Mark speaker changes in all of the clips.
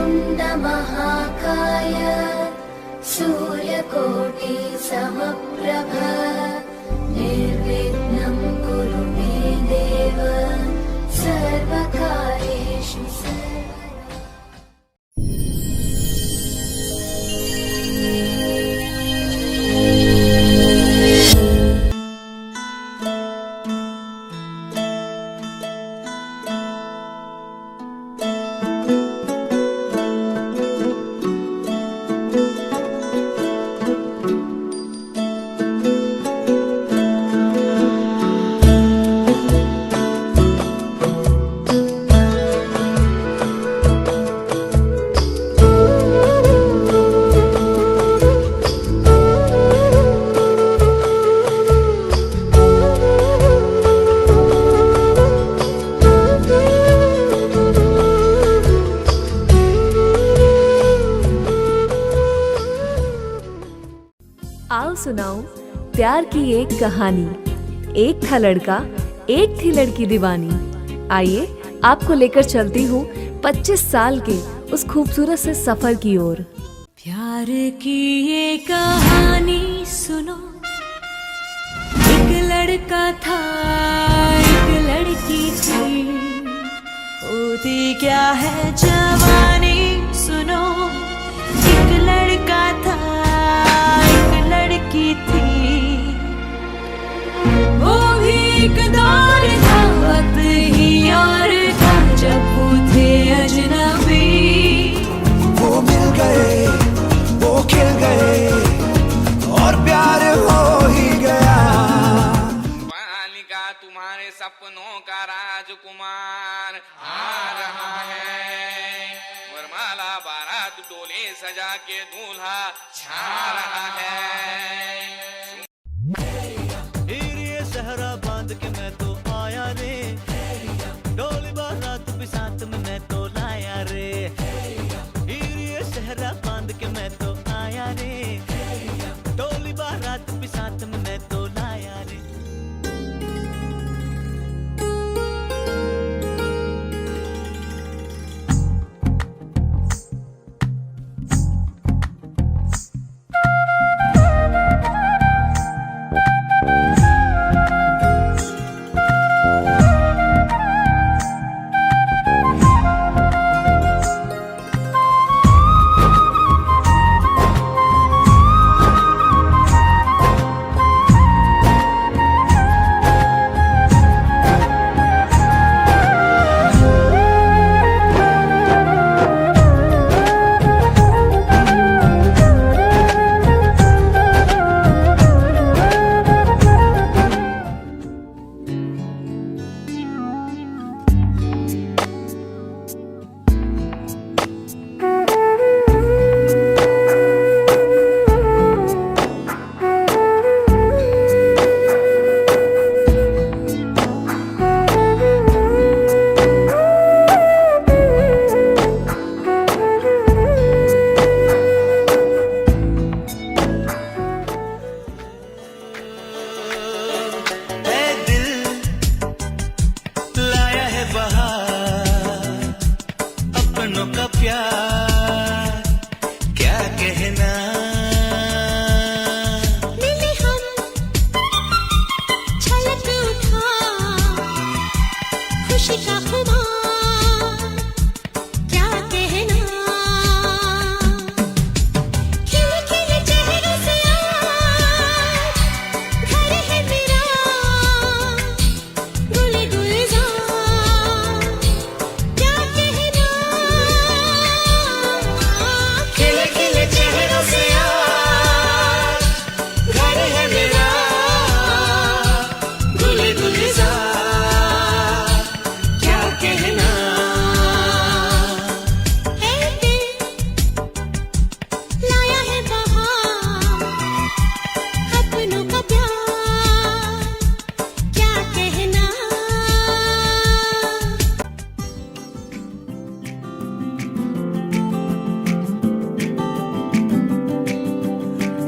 Speaker 1: वक्रतुण्डमहाकाय सूर्यकोटि समप्रभ निर्विघ्नं कुरु मे देव सर्वकार्येषु सर्वदा।
Speaker 2: आओ सुनाऊं प्यार की एक कहानी। एक था लड़का, एक थी लड़की दीवानी। आइए आपको लेकर चलती हूँ 25 साल के उस खूबसूरत से सफर की ओर।
Speaker 3: प्यार की ये कहानी सुनो। एक लड़का था, एक लड़की थी, होती क्या है जवानी सुनो। एक लड़का था, एक लड़की थी, वो भी एक दौर था, वक्त ही और था जब वो थे अजनबी।
Speaker 4: वो मिल गए, वो खिल गए और प्यार हो ही गया।
Speaker 5: बालिका तुम्हारे सपनों का राजकुमार आ रहा है। वरमाला बारात डोले सजा के दूल्हा छा रहा है।
Speaker 6: ये सहरा बांध के मैं तो आया रे, डोली बारात भी साथ में मैं तो लाया रे। ये सहरा बांध के मैं तो आया रे, डोली बारात भी साथ में मैं तो लाया रे।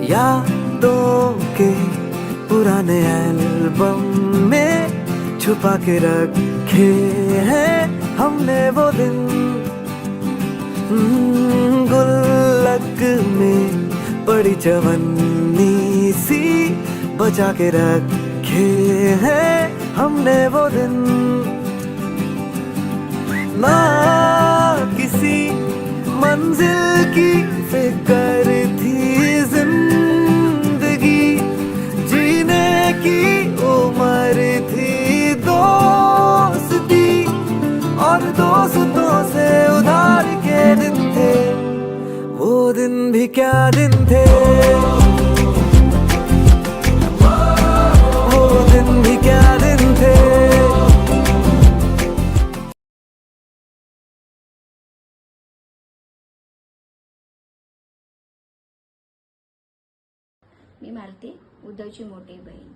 Speaker 4: यादों के पुराने एल्बम में छुपा के रखे हैं हमने वो दिन, गुल्लक में पड़ी चवन्नी सी बचा के रखे हैं हमने वो दिन, ना किसी मंजिल की फिक्र थी, जिंदगी जीने की उम्र थी, दोस्ती और दोस्तों से उधार के दिन थे, वो दिन भी क्या दिन थे, वो दिन भी क्या दिन थे।
Speaker 7: मी मालती, उद्धवची मोठी बहीण.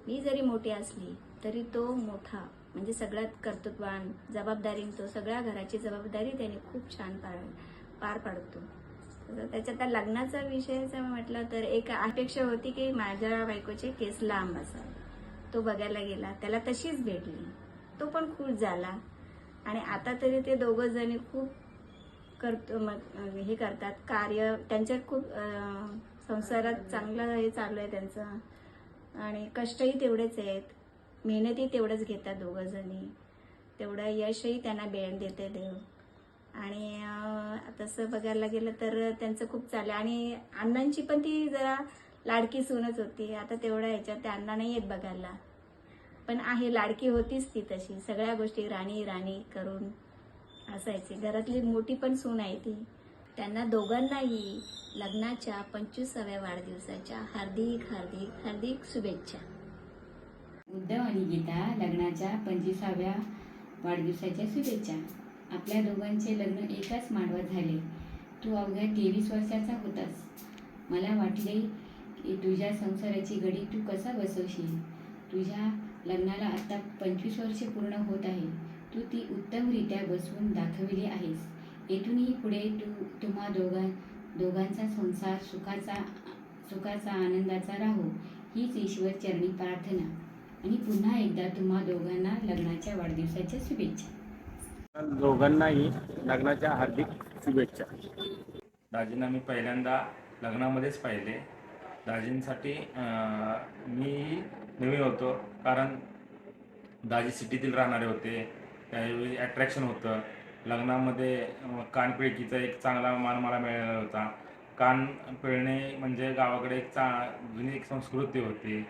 Speaker 7: मी जरी मोठी असली तरी तो मोठा म्हणजे सगळ्यात कर्तृत्ववान, जबाबदारी, तो सगळ्या घराची जबाबदारी त्याने खूप छान पार पाडतो. तर त्याच्यात लग्नाचा विषयाचा म्हटलं तर एक अपेक्षा होती की माझ्या बायकोचे केस लांब असावे. तो बघायला गेला, त्याला तशीच भेटली, तो पण खुश झाला. आणि आता तरी ते दोघं जणी खूप हे करतात कार्य, त्यांच्यात खूप संसारात चांगलं हे चालू आहे त्यांचं. आणि कष्टही तेवढेच आहेत, मेहनती तेवढंच घेतात दोघं जणी, तेवढं यशही त्यांना देते देव. आणि तसं बघायला गेलं तर त्यांचं खूप चाललं. आणि अण्णांची पण ती जरा लाडकी सूनच होती. आता तेवढ्या ह्याच्यात त्या अण्णा नाही येत बघायला, पण आहे लाडकी होतीच ती तशी, सगळ्या गोष्टी राणी राणी करून असायची. घरातली मोठी पण सून आहे ती. त्यांना दोघांनाही लग्नाच्या 25व्या वाढदिवसाच्या हार्दिक हार्दिक हार्दिक शुभेच्छा.
Speaker 8: उद्धव आणि गीता लग्नाच्या 25व्या वाढदिवसाच्या शुभेच्छा. आपल्या दोघांचे लग्न एकाच मांडवात झाले. तू अवघ्या 23 वर्षाचा होतास. मला वाटले की तुझ्या संसाराची घडी तू कसा बसवशील. तुझ्या लग्नाला आता 25 वर्षे पूर्ण होत आहे. तू ती उत्तमरित्या बसवून दाखविली आहेस. येथूनही पुढे तुम्हा दोघांचा संसार सुखाचा आनंदाचा राहो हीच ईश्वर चरणी प्रार्थना. आणि पुन्हा एकदा तुम्हा दोघांना लग्नाच्या वाढदिवसाच्या शुभेच्छा.
Speaker 9: दोघांनाही लग्नाच्या हार्दिक शुभेच्छा.
Speaker 5: दाजींना मी पहिल्यांदा लग्नामध्येच पाहिले. दाजींसाठी मी नवीन होतो, कारण दाजी सिटीतील राहणारे होते. त्यावेळी अट्रॅक्शन होतं लग्नामध्ये. कानपिळकीचा एक चांगला मान मला मिळाला होता. कान पिळणे म्हणजे गावाकडे जुनी एक संस्कृती होती.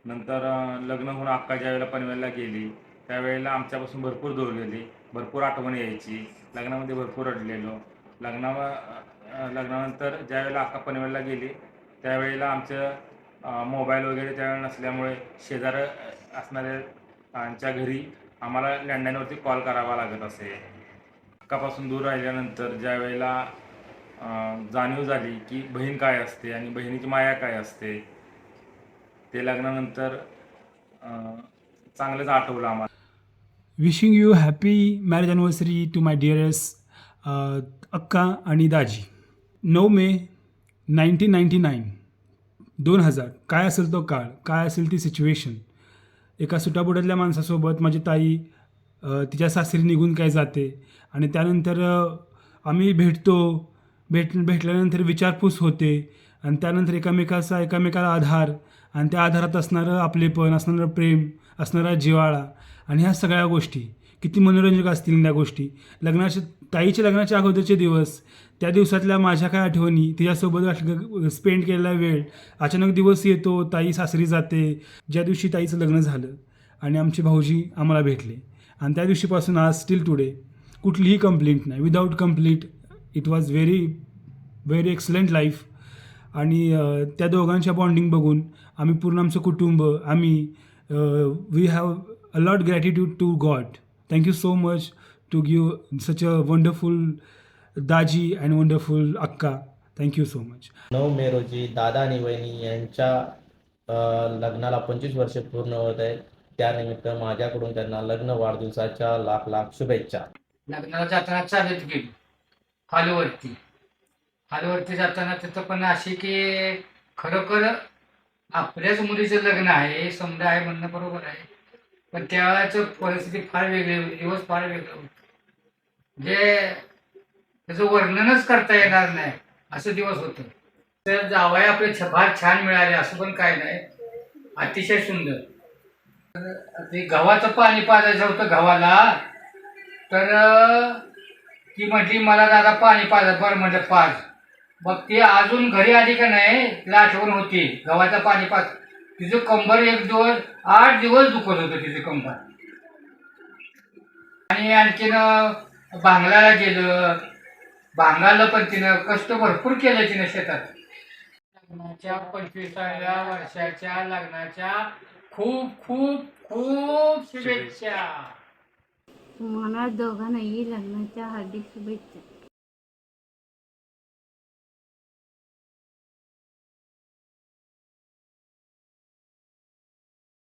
Speaker 5: नंतर लग्न होऊन अक्का ज्यावेळेला पनवेलला गेली त्यावेळेला आमच्यापासून भरपूर दूर गेली, भरपूर आठवण यायची. लग्नामध्ये भरपूर रडलेलो. लग्नानंतर ज्यावेळेला अक्का पनवेलला गेली त्यावेळेला आमचं मोबाईल वगैरे त्यावेळेला नसल्यामुळे शेजार असणाऱ्यांच्या घरी आम्हाला लँडलाईनवरती कॉल करावा लागत असे. अक्कापासून दूर राहिल्यानंतर ज्यावेळेला जाणीव झाली की बहीण काय असते आणि बहिणीची माया काय असते, ते लग्नानंतर चांगलंच आठवलं आम्हाला.
Speaker 10: Wishing you happy marriage anniversary to my dearest अक्का आणि दाजी. 9 मे 1999. 2000. काय असेल तो काळ, काय असेल ती सिच्युएशन. एका सुटाबुटातल्या माणसासोबत माझी ताई तिच्या सासरी निघून काय जाते आणि त्यानंतर आम्ही भेटल्यानंतर विचारपूस होते आणि त्यानंतर एकामेकाला आधार आणि त्या आधारात असणारं आपलेपण, असणारं प्रेम, असणारा जिव्हाळा आणि ह्या सगळ्या गोष्टी किती मनोरंजक असतील त्या गोष्टी. ताईच्या लग्नाच्या अगोदरचे दिवस, त्या दिवसातल्या माझ्या काय आठवणी, तिच्यासोबत स्पेंड केलेला वेळ. अचानक दिवस येतो, ताई सासरी जाते. ज्या दिवशी ताईचं लग्न झालं आणि आमचे भाऊजी आम्हाला भेटले आणि त्या दिवशीपासून आज स्टील टुडे कुठलीही कंप्लेंट नाही, without complete. It was very very excellent life. आणि त्या दोघांच्या बॉन्डिंग बघून आम्ही पूर्ण आमचं कुटुंब we have a lot gratitude to God. Thank you so much to give such a wonderful दाजी अँड वंडरफुल अक्का. Thank you so much.
Speaker 11: 9 मे रोजी दादा आणि वहिनी यांच्या लग्नाला 25 वर्षे पूर्ण होत आहेत. त्यानिमित्त माझ्याकडून त्यांना लग्न वाढदिवसाच्या लाख लाख शुभेच्छा.
Speaker 12: लग्नाला जाताना चालत गेलो खालीवरती जाताना तिथं पण अशी की खरोखर आपल्याच मुलीचं लग्न आहे हे समजा आहे म्हणणं बरोबर आहे, पण त्यावेळेचं परिस्थिती फार वेगळी होती, दिवस फार वेगळे होते. जे त्याचं वर्णनच करता येणार नाही असं दिवस होतं. तर जावई आपले फार छान मिळाले असं पण काय नाही, अतिशय सुंदर. तर ते गव्हाचं पाणी पाजायचं होतं गव्हाला, तर ती म्हटली मला दादा पाणी पाजा. बरं म्हटलं पाज. मग ती अजून घरी आली का नाही तिला आठवण होती गव्हाचं पाणी पाज. तिचं कंबर 8 दिवस दुखत होतं तिचं कंबर. आणि आणखीन भांगलाला गेलं, भांगाला पण तिनं कष्ट भरपूर केलं तिनं शेतात. लग्नाच्या 25व्या वर्षाच्या लग्नाच्या खूप खूप खूप शुभेच्छा.
Speaker 7: मला दोघांनाही लग्नाच्या हार्दिक शुभेच्छा.